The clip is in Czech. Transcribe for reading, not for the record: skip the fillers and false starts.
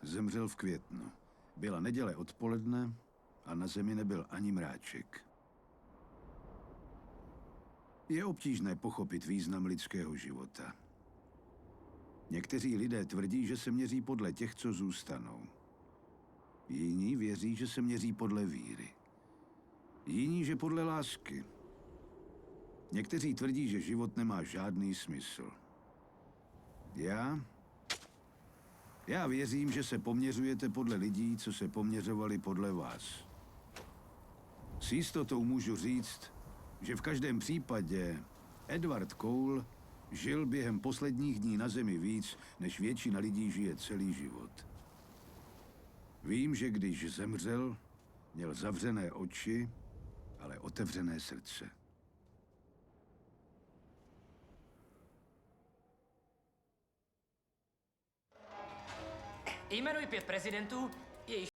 Zemřel v květnu. Byla neděle odpoledne a na zemi nebyl ani mráček. Je obtížné pochopit význam lidského života. Někteří lidé tvrdí, že se měří podle těch, co zůstanou. Jiní věří, že se měří podle víry. Jiní, že podle lásky. Někteří tvrdí, že život nemá žádný smysl. Já věřím, že se poměřujete podle lidí, co se poměřovali podle vás. S jistotou můžu říct, že v každém případě Edward Cole žil během posledních dní na zemi víc, než většina lidí žije celý život. Vím, že když zemřel, měl zavřené oči, ale otevřené srdce. Jmenuji 5 prezidentů, jejich